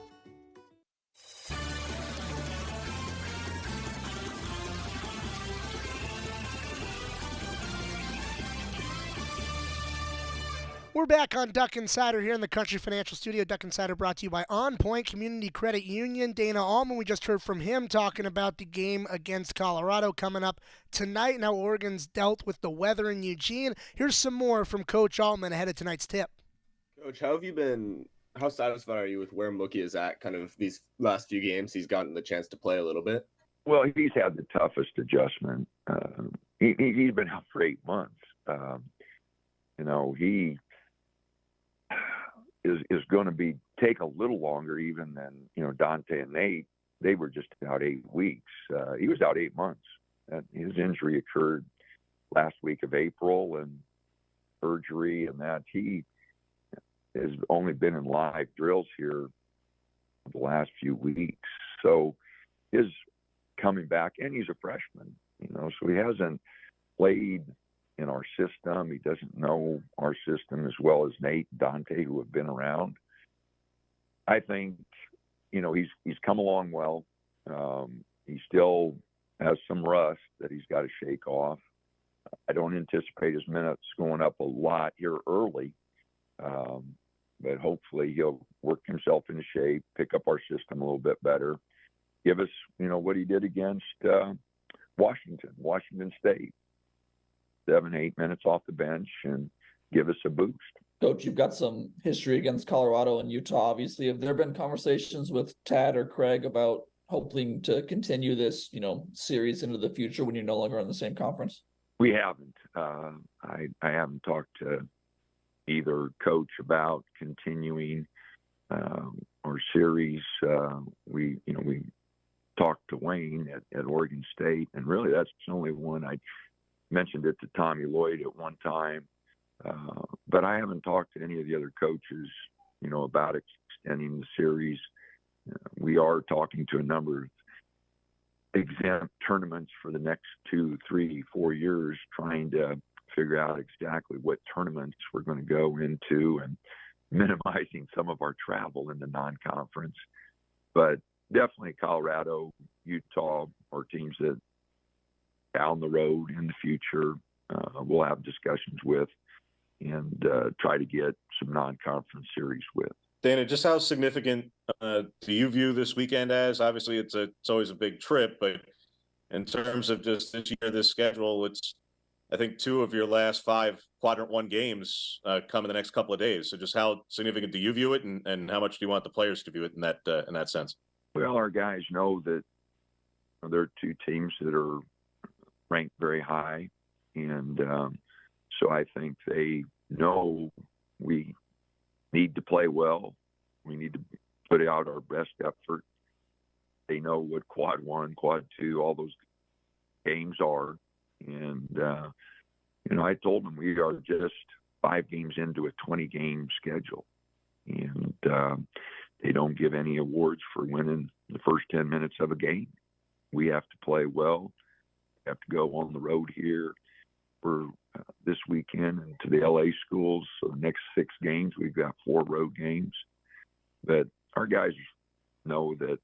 Speaker 9: We're back on Duck Insider here in the Country Financial Studio. Duck Insider brought to you by OnPoint Community Credit Union. Dana Altman, we just heard from him talking about the game against Colorado coming up tonight and how Oregon's dealt with the weather in Eugene. Here's some more from Coach Altman ahead of tonight's tip.
Speaker 13: Coach, how satisfied are you with where Mookie is at kind of these last few games? He's gotten the chance to play a little bit.
Speaker 26: Well, he's had the toughest adjustment. He's been out for 8 months. He is going to take a little longer even than, Dante and Nate. They were just out 8 weeks. He was out 8 months. His injury occurred last week of April, and surgery and that. He has only been in live drills here the last few weeks. So his coming back, and he's a freshman, so he hasn't played in our system. He doesn't know our system as well as Nate and Dante, who have been around. I think, he's come along well. He still has some rust that he's got to shake off. I don't anticipate his minutes going up a lot here early, but hopefully he'll work himself into shape, pick up our system a little bit better, give us, what he did against Washington State. 7-8 minutes off the bench and give us a boost.
Speaker 25: Coach, you've got some history against Colorado and Utah, obviously. Have there been conversations with Tad or Craig about hoping to continue this, series into the future when you're no longer in the same conference?
Speaker 26: We haven't. I haven't talked to either coach about continuing our series. We talked to Wayne at Oregon State, and really that's the only one. I mentioned it to Tommy Lloyd at one time, but I haven't talked to any of the other coaches, about extending the series. We are talking to a number of exempt tournaments for the next 2, 3, 4 years, trying to figure out exactly what tournaments we're going to go into and minimizing some of our travel in the non-conference. But definitely Colorado, Utah are teams that down the road in the future we'll have discussions with and try to get some non-conference series with.
Speaker 1: Dana, just how significant do you view this weekend as? Obviously, it's always a big trip, but in terms of just this year, this schedule, it's I think 2 of your last 5 quadrant 1 games come in the next couple of days. So just how significant do you view it, and how much do you want the players to view it in that sense?
Speaker 26: Well, our guys know that there are 2 teams that are ranked very high, and so I think they know we need to play well. We need to put out our best effort. They know what quad 1, quad 2, all those games are, and I told them we are just 5 games into a 20-game schedule, and they don't give any awards for winning the first 10 minutes of a game. We have to play well. We have to go on the road here for this weekend and to the LA schools. So the next 6 games, we've got 4 road games. But our guys know that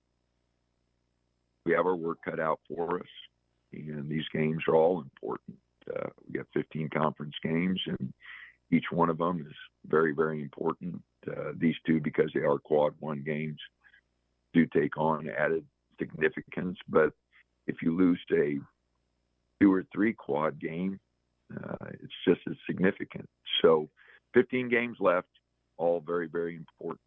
Speaker 26: we have our work cut out for us, and these games are all important. We got 15 conference games, and each one of them is very, very important. These 2, because they are quad 1 games, do take on added significance. But if you lose to a 2 or 3 quad game, it's just as significant. So 15 games left, all very, very important.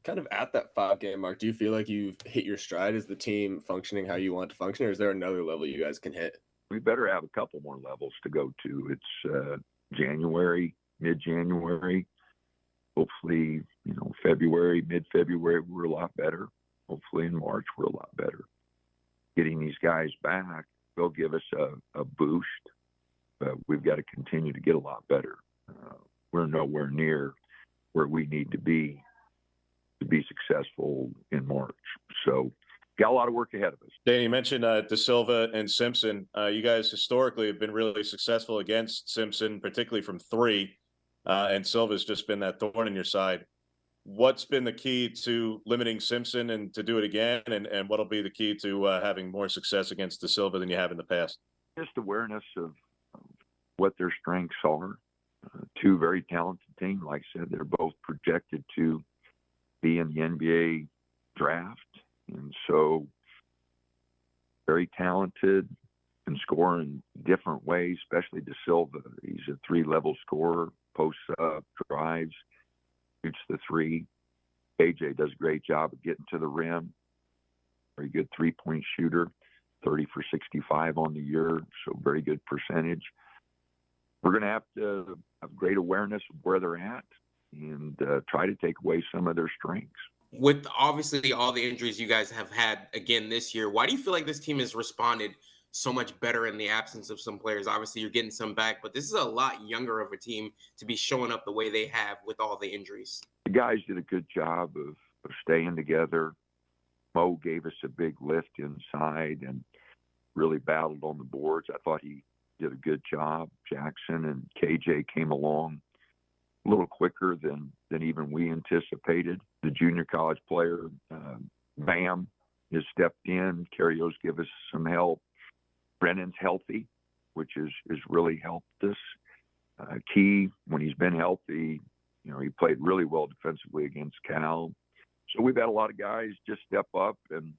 Speaker 13: Kind of at that 5-game mark, do you feel like you've hit your stride? Is the team functioning how you want it to function, or is there another level you guys can hit?
Speaker 26: We better have a couple more levels to go to. It's January, mid-January. Hopefully, February, mid-February, we're a lot better. Hopefully in March, we're a lot better. Getting these guys back, they'll give us a boost, but we've got to continue to get a lot better. We're nowhere near where we need to be successful in March. So got a lot of work ahead of us.
Speaker 1: Dan, you mentioned De Silva and Simpson. You guys historically have been really successful against Simpson, particularly from three, and Silva's just been that thorn in your side. What's been the key to limiting Simpson and to do it again, and what'll be the key to having more success against De Silva than you have in the past?
Speaker 26: Just awareness of what their strengths are. Two very talented teams. Like I said, they're both projected to be in the NBA draft. And so very talented and score in different ways, especially De Silva. He's a three-level scorer, posts up, drives, shoots the three. KJ does a great job of getting to the rim. Very good three-point shooter, 30 for 65 on the year, so very good percentage. We're going to have to have great awareness of where they're at and try to take away some of their strengths.
Speaker 2: With obviously all the injuries you guys have had again this year, why do you feel like this team has responded so much better in the absence of some players? Obviously, you're getting some back, but this is a lot younger of a team to be showing up the way they have with all the injuries.
Speaker 26: The guys did a good job of staying together. Mo gave us a big lift inside and really battled on the boards. I thought he did a good job. Jackson and KJ came along a little quicker than even we anticipated. The junior college player, Bam, has stepped in. Carrio's give us some help. Brennan's healthy, which has really helped us. Key, when he's been healthy, he played really well defensively against Cal. So we've had a lot of guys just step up and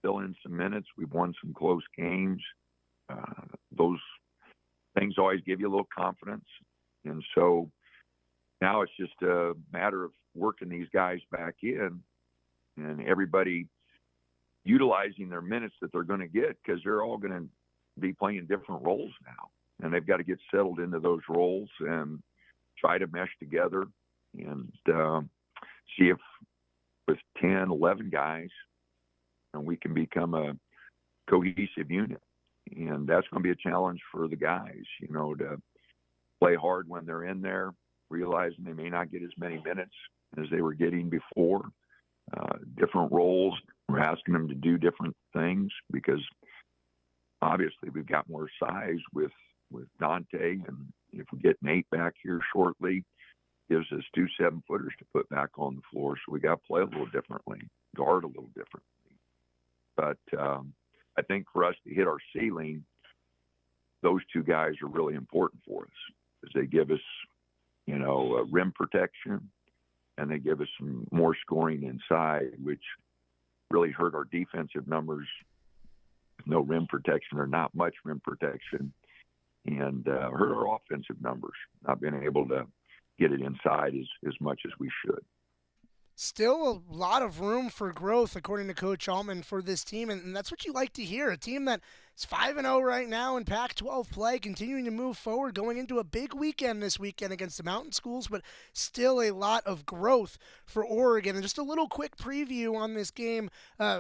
Speaker 26: fill in some minutes. We've won some close games. Those things always give you a little confidence. And so now it's just a matter of working these guys back in and everybody utilizing their minutes that they're going to get, because they're all going to be playing different roles now. And they've got to get settled into those roles and try to mesh together and see if with 10, 11 guys, we can become a cohesive unit. And that's going to be a challenge for the guys, to play hard when they're in there, realizing they may not get as many minutes as they were getting before. Different roles, we're asking them to do different things because obviously we've got more size with Dante, and if we get Nate back here shortly, gives us 2 7-footers to put back on the floor. So we got to play a little differently, guard a little differently. But I think for us to hit our ceiling, those two guys are really important for us because they give us, rim protection, and they give us some more scoring inside, which really hurt our defensive numbers. No rim protection or not much rim protection, and hurt our offensive numbers, not being able to get it inside as much as we should.
Speaker 9: Still a lot of room for growth, according to Coach Altman, for this team, and that's what you like to hear. A team that is 5-0 right now in Pac-12 play, continuing to move forward, going into a big weekend this weekend against the Mountain Schools, but still a lot of growth for Oregon. And just a little quick preview on this game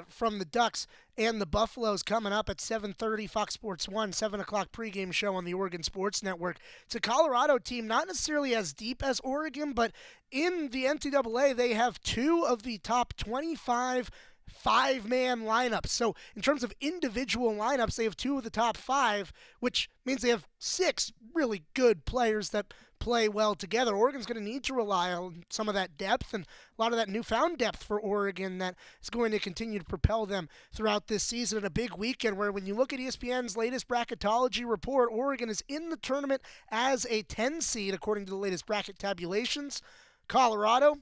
Speaker 9: from the Ducks and the Buffaloes coming up at 7:30, Fox Sports 1, 7 o'clock pregame show on the Oregon Sports Network. It's a Colorado team, not necessarily as deep as Oregon, but in the NCAA, they have 2 of the top 25 5-man lineups. So in terms of individual lineups, they have 2 of the top 5, which means they have 6 really good players that play well together. Oregon's going to need to rely on some of that depth and a lot of that newfound depth for Oregon that is going to continue to propel them throughout this season in a big weekend where when you look at ESPN's latest bracketology report, Oregon is in the tournament as a 10 seed according to the latest bracket tabulations. Colorado,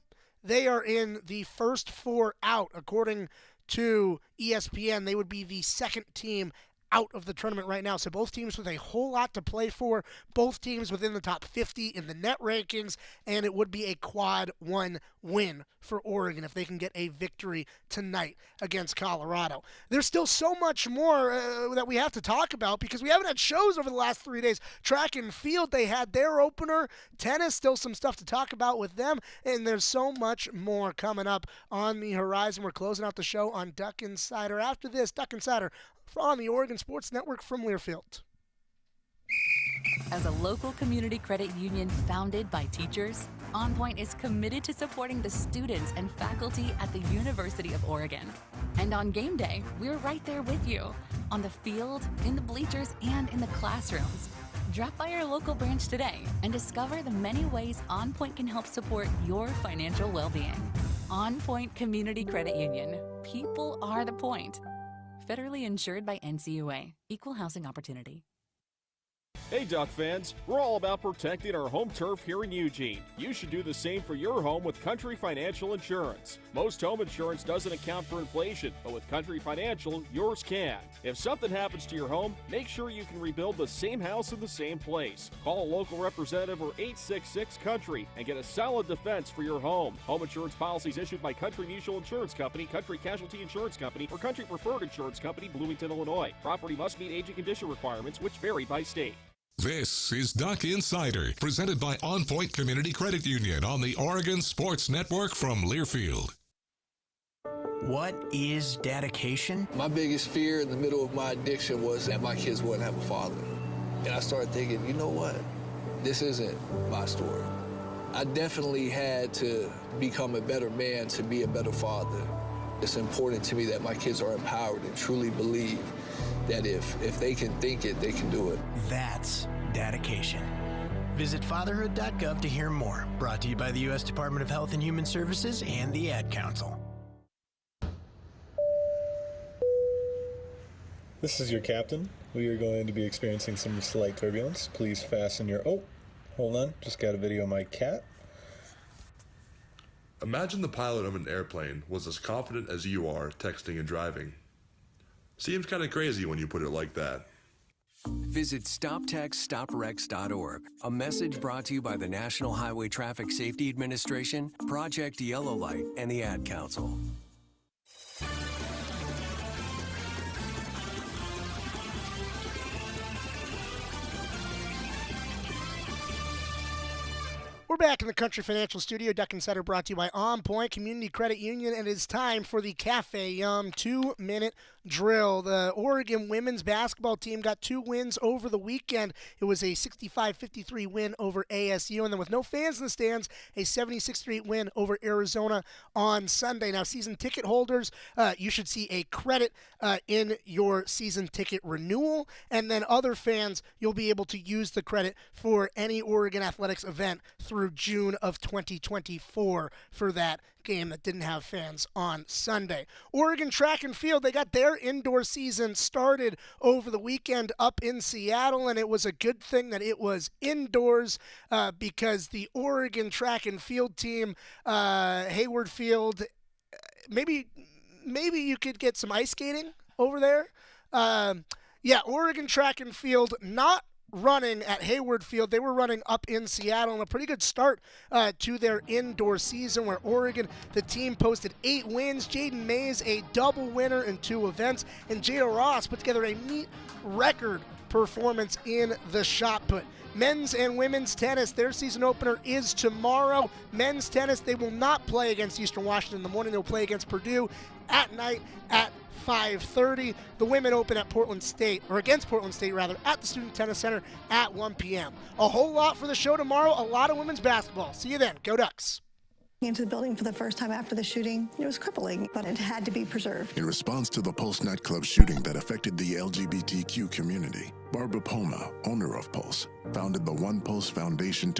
Speaker 9: they are in the first 4 out. According to ESPN, they would be the second team out of the tournament right now. So both teams with a whole lot to play for, both teams within the top 50 in the net rankings, and it would be a quad 1 win for Oregon if they can get a victory tonight against Colorado. There's still so much more that we have to talk about because we haven't had shows over the last 3 days. Track and field, they had their opener. Tennis, still some stuff to talk about with them, and there's so much more coming up on the horizon. We're closing out the show on Duck Insider. After this, Duck Insider on the Oregon Sports Network from Learfield.
Speaker 7: As a local community credit union founded by teachers, OnPoint is committed to supporting the students and faculty at the University of Oregon. And on game day, we're right there with you, on the field, in the bleachers, and in the classrooms. Drop by our local branch today and discover the many ways OnPoint can help support your financial well-being. OnPoint Community Credit Union. People are the point. Federally insured by NCUA. Equal housing opportunity.
Speaker 14: Hey Duck fans, we're all about protecting our home turf here in Eugene. You should do the same for your home with Country Financial Insurance. Most home insurance doesn't account for inflation, but with Country Financial, yours can. If something happens to your home, make sure you can rebuild the same house in the same place. Call a local representative or 866-COUNTRY and get a solid defense for your home. Home insurance policies issued by Country Mutual Insurance Company, Country Casualty Insurance Company, or Country Preferred Insurance Company, Bloomington, Illinois. Property must meet age and condition requirements, which vary by state.
Speaker 3: This is Duck Insider, presented by OnPoint Community Credit Union on the Oregon Sports Network from Learfield.
Speaker 15: What is dedication?
Speaker 16: My biggest fear in the middle of my addiction was that my kids wouldn't have a father. And I started thinking, you know what? This isn't my story. I definitely had to become a better man to be a better father. It's important to me that my kids are empowered and truly believe that if they can think it, they can do it.
Speaker 15: That's dedication. Visit fatherhood.gov to hear more. Brought to you by the U.S. Department of Health and Human Services and the Ad Council.
Speaker 17: This is your captain. We are going to be experiencing some slight turbulence. Please fasten your... Oh, hold on. Just got a video of my cat.
Speaker 18: Imagine the pilot of an airplane was as confident as you are texting and driving. Seems kind of crazy when you put it like that.
Speaker 19: Visit StopTextStopWrecks.org. A message brought to you by the National Highway Traffic Safety Administration, Project Yellow Light, and the Ad Council.
Speaker 9: We're back in the Country Financial Studio. Duck Insider brought to you by OnPoint Community Credit Union, and it's time for the Cafe Yum 2-minute drill. The Oregon women's basketball team got 2 wins over the weekend. It was a 65-53 win over ASU, and then with no fans in the stands, a 76-3 win over Arizona on Sunday. Now, season ticket holders, you should see a credit in your season ticket renewal, and then other fans, you'll be able to use the credit for any Oregon athletics event through June of 2024 for that game that didn't have fans on Sunday. Oregon track and field, they got their indoor season started over the weekend up in Seattle, and it was a good thing that it was indoors because the Oregon track and field team, Hayward Field, maybe you could get some ice skating over there. Oregon track and field not running at Hayward Field. They were running up in Seattle, and a pretty good start to their indoor season where Oregon, the team, posted 8 wins. Jaden Mays, a double winner in 2 events, and Jada Ross put together a neat record performance in the shot put. Men's and women's tennis, their season opener is tomorrow. Men's tennis, they will not play against Eastern Washington in the morning. They'll play against Purdue at night at 5:30. The women open at against Portland State at the Student Tennis Center at 1 p.m. A whole lot for the show tomorrow, a lot of women's basketball. See you then. Go Ducks.
Speaker 27: Into the building for the first time after the shooting. It was crippling, but it had to be preserved.
Speaker 8: In response to the Pulse nightclub shooting that affected the LGBTQ community, Barbara Poma, owner of Pulse, founded the One Pulse Foundation to